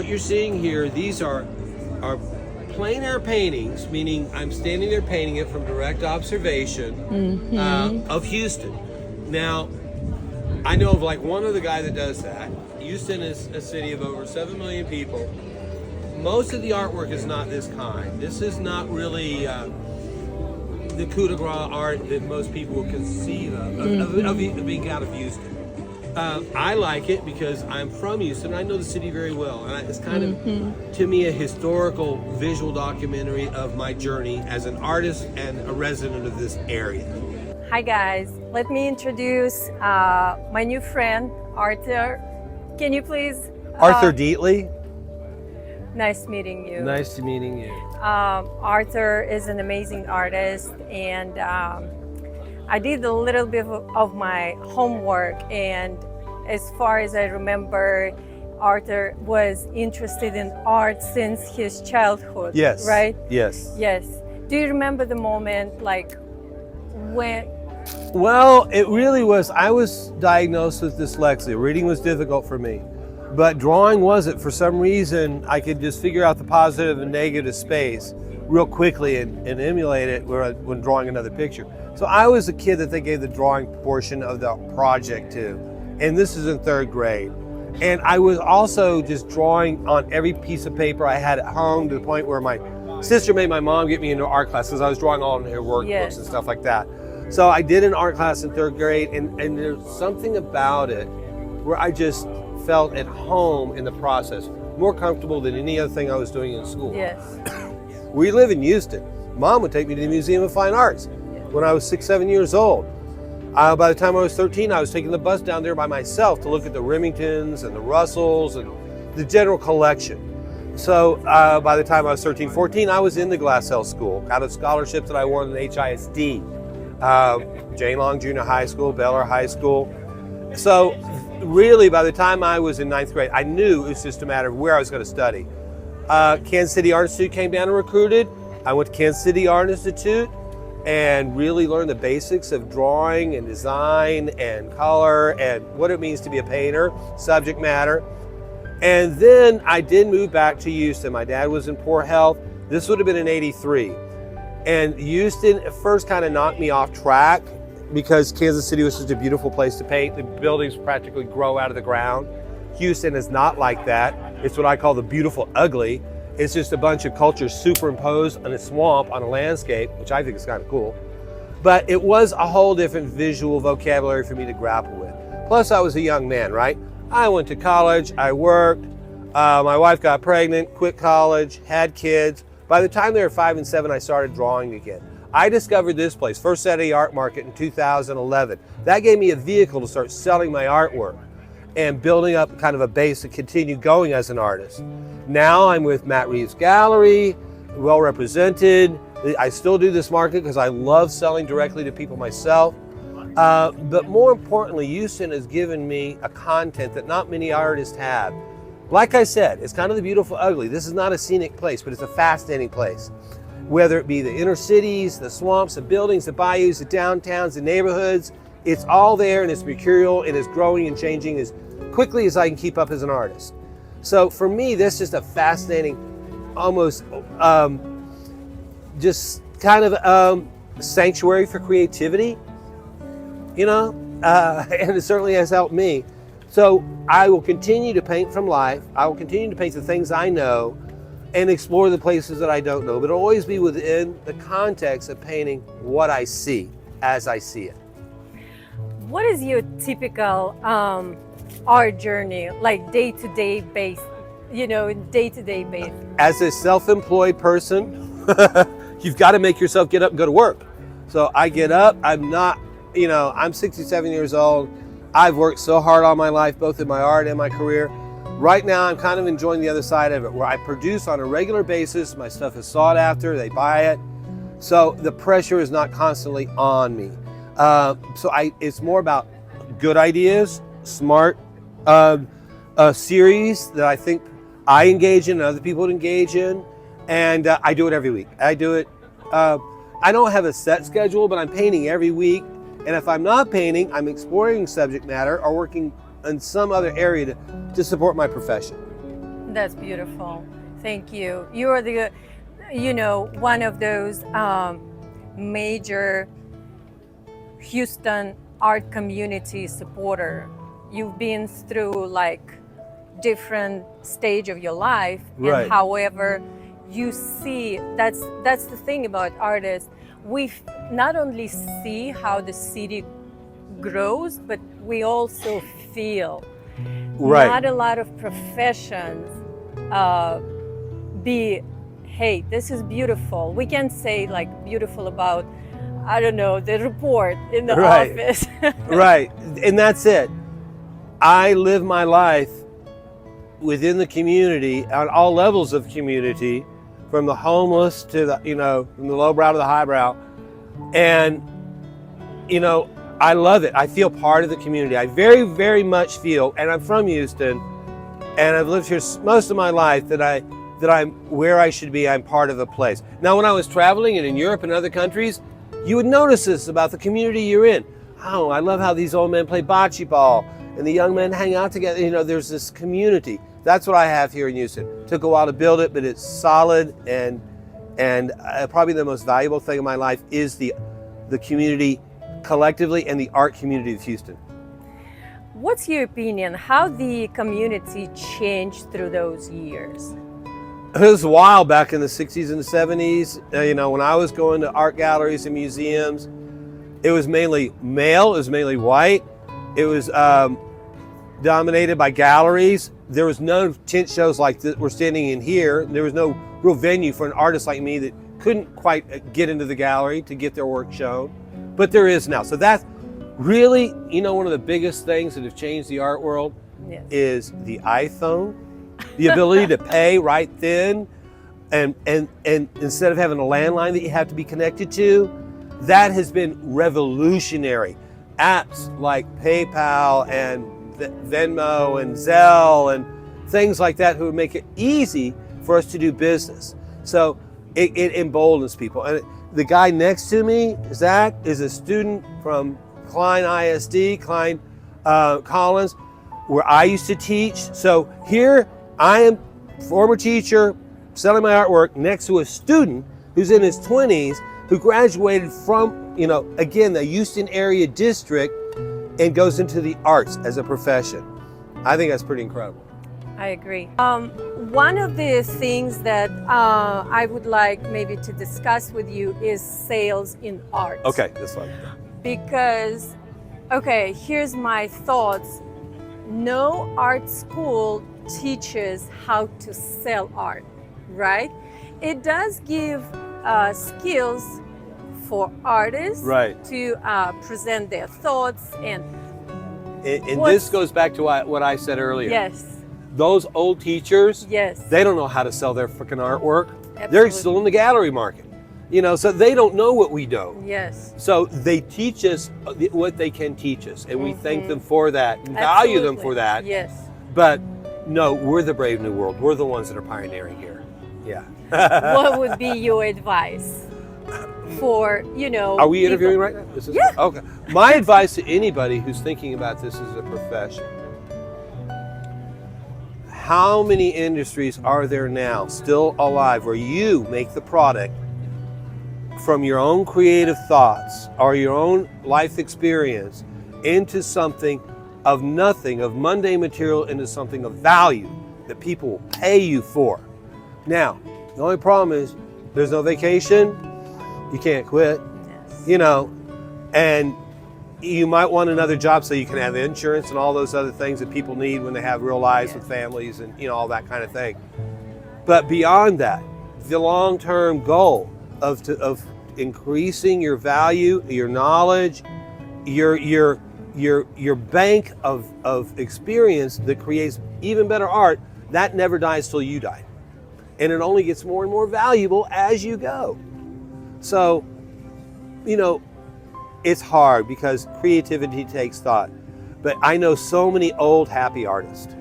What you're seeing here, these are plein air paintings, meaning I'm standing there painting it from direct observation of Houston. Now, I know of like one other guy that does that. Houston is a city of over 7 million people. Most of the artwork is not this kind. This is not really the coup de grace art that most people will conceive of being out of Houston. I like it because I'm from Houston. I know the city very well, and it's kind of, to me, a historical visual documentary of my journey as an artist and a resident of this area. Hi guys, let me introduce my new friend, Arthur. Can you please? Arthur Deatly. Nice meeting you. Nice to meeting you. Arthur is an amazing artist, and I did a little bit of my homework, and as far as I remember, Arthur was interested in art since his childhood. Yes. Right? Yes. Yes. Do you remember the moment, like, when? Well, it really was. I was diagnosed with dyslexia. Reading was difficult for me, but drawing wasn't. For some reason, I could just figure out the positive and negative space real quickly and emulate it when drawing another picture. So I was a kid that they gave the drawing portion of the project to, and this is in 3rd grade. And I was also just drawing on every piece of paper I had at home, to the point where my sister made my mom get me into art classes. I was drawing all in her workbooks and stuff like that. So I did an art class in 3rd grade, and there's something about it where I just felt at home in the process, more comfortable than any other thing I was doing in school. Yes. We live in Houston. Mom would take me to the Museum of Fine Arts when I was 6, 7 years old. By the time I was 13, I was taking the bus down there by myself to look at the Remingtons and the Russells and the general collection. So by the time I was 13, 14, I was in the Glassell School, out of scholarships that I won in HISD, Jane Long Junior High School, Baylor High School. So really, by the time I was in 9th grade, I knew it was just a matter of where I was going to study. Kansas City Art Institute came down and recruited. I went to Kansas City Art Institute and really learned the basics of drawing and design and color and what it means to be a painter, subject matter. And then I did move back to Houston. My dad was in poor health. This would have been in '83. And Houston at first kind of knocked me off track because Kansas City was such a beautiful place to paint. The buildings practically grow out of the ground. Houston is not like that. It's what I call the beautiful ugly. It's just a bunch of cultures superimposed on a swamp, on a landscape, which I think is kind of cool. But it was a whole different visual vocabulary for me to grapple with. Plus, I was a young man, right? I went to college, I worked, my wife got pregnant, quit college, had kids. By the time they were 5 and 7, I started drawing again. I discovered this place, First Saturday Art Market, in 2011. That gave me a vehicle to start selling my artwork and building up kind of a base to continue going as an artist. Now I'm with Matt Reeves Gallery, well represented. I still do this market because I love selling directly to people myself. But more importantly, Houston has given me a content that not many artists have. Like I said, it's kind of the beautiful ugly. This is not a scenic place, but it's a fascinating place. Whether it be the inner cities, the swamps, the buildings, the bayous, the downtowns, the neighborhoods, it's all there, and it's mercurial, and it's growing and changing as quickly as I can keep up as an artist. So for me, this is just a fascinating, almost just kind of sanctuary for creativity, you know, and it certainly has helped me. So I will continue to paint from life. I will continue to paint the things I know and explore the places that I don't know, but it'll always be within the context of painting what I see as I see it. What is your typical art journey, like day-to-day based, day-to-day based? As a self-employed person, you've got to make yourself get up and go to work. So I get up, I'm 67 years old. I've worked so hard all my life, both in my art and my career. Right now, I'm kind of enjoying the other side of it, where I produce on a regular basis. My stuff is sought after, they buy it. So the pressure is not constantly on me. It's more about good ideas, smart series that I think I engage in and other people would engage in. And I do it every week. I do it, I don't have a set schedule, but I'm painting every week. And if I'm not painting, I'm exploring subject matter or working in some other area to support my profession. That's beautiful. Thank you. You are the, one of those major Houston art community supporter. You've been through like different stage of your life, Right. and however you see, that's the thing about artists. We not only see how the city grows, but we also feel. Right. Not a lot of professions hey, this is beautiful. We can say like beautiful about, I don't know, the report in the Right. office. Right. And that's it. I live my life within the community, on all levels of community, from the homeless to the, from the lowbrow to the highbrow. And, I love it. I feel part of the community. I very, very much feel, and I'm from Houston, and I've lived here most of my life, that I'm where I should be. I'm part of a place. Now, when I was traveling and in Europe and other countries, you would notice this about the community you're in. Oh, I love how these old men play bocce ball and the young men hang out together. There's this community. That's what I have here in Houston. Took a while to build it, but it's solid, and probably the most valuable thing in my life is the community collectively and the art community of Houston. What's your opinion? How the community changed through those years? It was a while back in the 60s and the 70s. When I was going to art galleries and museums, it was mainly male, it was mainly white. It was dominated by galleries. There was no tent shows like we're standing in here. There was no real venue for an artist like me that couldn't quite get into the gallery to get their work shown. But there is now. So that's really, one of the biggest things that have changed the art world. Yes. Is the iPhone, the ability to pay right then, and instead of having a landline that you have to be connected to. That has been revolutionary. Apps like PayPal and Venmo and Zelle and things like that, who would make it easy for us to do business. So it emboldens people. And the guy next to me, Zach, is a student from Klein ISD, Klein Collins, where I used to teach. So here I am, former teacher, selling my artwork next to a student who's in his 20s, who graduated from, again, the Houston area district, and goes into the arts as a profession. I think that's pretty incredible. I agree. One of the things that I would like maybe to discuss with you is sales in art. Okay, this one. Because, here's my thoughts. No art school teaches how to sell art, right? It does give skills for artists, right, to present their thoughts and this goes back to what I said earlier. Yes. Those old teachers, yes, they don't know how to sell their freaking artwork. Absolutely. They're still in the gallery market, so they don't know what we know. Yes. So they teach us what they can teach us, and we thank them for that, and Absolutely. value them for that. Yes. But no, we're the brave new world. We're the ones that are pioneering here. Yeah. What would be your advice for, Are we interviewing people? right now? This is, Yeah. Okay. My advice to anybody who's thinking about this as a profession: how many industries are there now still alive where you make the product from your own creative thoughts or your own life experience into something of nothing, of mundane material, into something of value that people will pay you for? Now, the only problem is there's no vacation, you can't quit, Yes. and you might want another job so you can have insurance and all those other things that people need when they have real lives with families and all that kind of thing. But beyond that, the long-term goal of increasing your value, your knowledge, your bank of experience that creates even better art, that never dies till you die. And it only gets more and more valuable as you go. So, it's hard because creativity takes thought. But I know so many old happy artists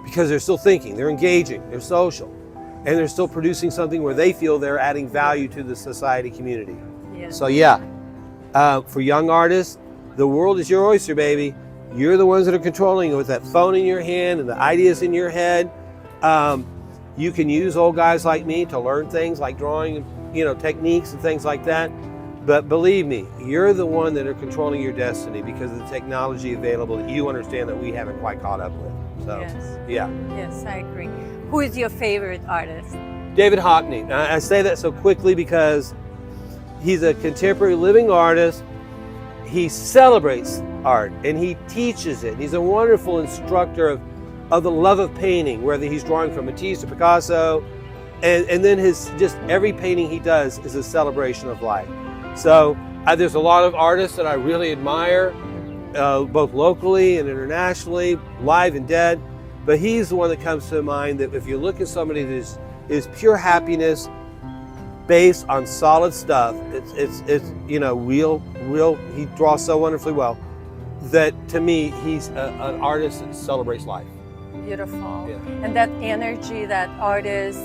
because they're still thinking, they're engaging, they're social, and they're still producing something where they feel they're adding value to the society community. Yes. So for young artists, the world is your oyster, baby. You're the ones that are controlling it with that phone in your hand and the ideas in your head. You can use old guys like me to learn things like drawing, techniques and things like that. But believe me, you're the one that are controlling your destiny because of the technology available that you understand that we haven't quite caught up with. So, yes. Yeah. Yes, I agree. Who is your favorite artist? David Hockney. I say that so quickly because he's a contemporary living artist. He celebrates art and he teaches it. He's a wonderful instructor of the love of painting, whether he's drawing from Matisse to Picasso, and then just every painting he does is a celebration of life. So there's a lot of artists that I really admire, both locally and internationally, live and dead. But he's the one that comes to mind that if you look at somebody that is pure happiness, based on solid stuff, it's real. He draws so wonderfully well that to me he's an artist that celebrates life. Beautiful. Yeah. And that energy that artists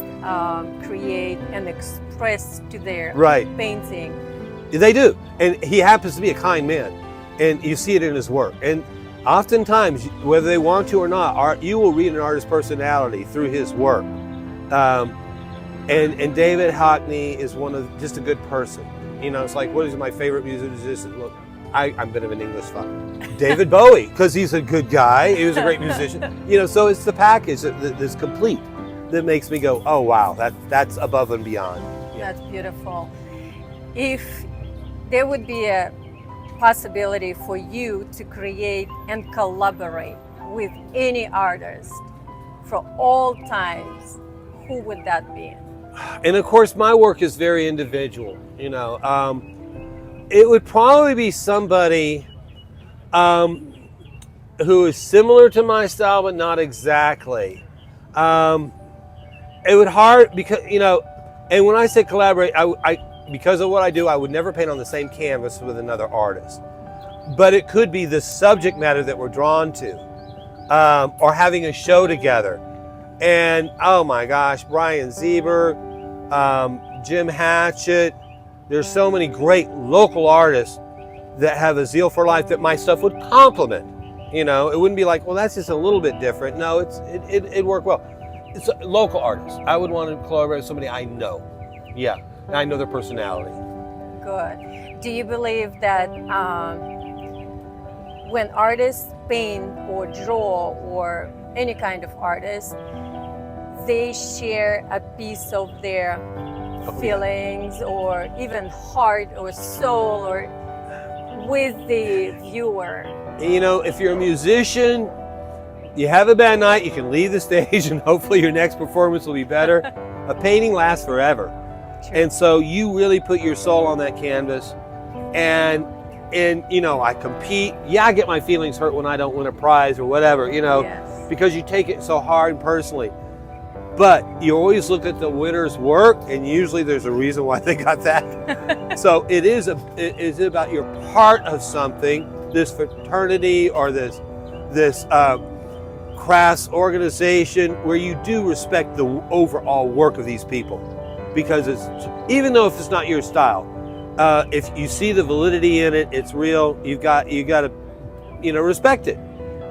create and express to their painting. They do, and he happens to be a kind man, and you see it in his work. And oftentimes, whether they want to or not, you will read an artist's personality through his work. And David Hockney is just a good person. It's like, what is my favorite musician? Look, I'm a bit of an English fuck. David Bowie, because he's a good guy. He was a great musician. So it's the package that's complete that makes me go, oh wow, that's above and beyond. Yeah. That's beautiful. If there would be a possibility for you to create and collaborate with any artist for all times, who would that be? And of course, my work is very individual. It would probably be somebody who is similar to my style, but not exactly. It would hard because and when I say collaborate, I because of what I do, I would never paint on the same canvas with another artist. But it could be the subject matter that we're drawn to, or having a show together. And oh my gosh, Brian Zeberg, Jim Hatchett. There's so many great local artists that have a zeal for life that my stuff would complement. It wouldn't be like, well, that's just a little bit different. No, it'd work well. It's a local artists. I would want to collaborate with somebody I know. Yeah, I know their personality. Good. Do you believe that when artists paint or draw or any kind of artist, they share a piece of their feelings or even heart or soul or with the viewer? If you're a musician, you have a bad night, you can leave the stage and hopefully your next performance will be better. A painting lasts forever. True. And so you really put your soul on that canvas, and I compete. Yeah, I get my feelings hurt when I don't win a prize or whatever, Yes. because you take it so hard and personally. But you always look at the winner's work, and usually there's a reason why they got that. So it is about you're part of something, this fraternity or this crass organization where you do respect the overall work of these people, because even though if it's not your style, if you see the validity in it, it's real. You got to respect it,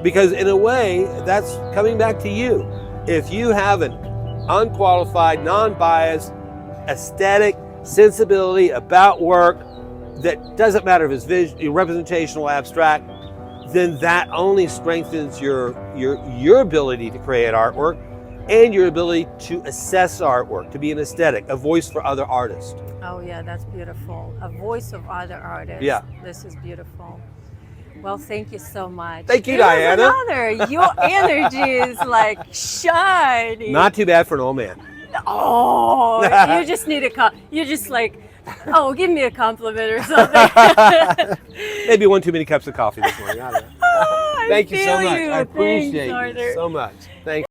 because in a way that's coming back to you. If you have an unqualified, non-biased, aesthetic sensibility about work that doesn't matter if it's representational, abstract, then that only strengthens your ability to create artwork and your ability to assess artwork, to be an aesthetic, a voice for other artists. Oh yeah, that's beautiful. A voice of other artists. Yeah. This is beautiful. Well, thank you so much. Thank you, Diana. Your energy is like shining. Not too bad for an old man. Oh, you just need you're just like, oh, give me a compliment or something. Maybe one too many cups of coffee this morning. I don't know. Thank you so much. I appreciate Thanks, you so much. Thank you.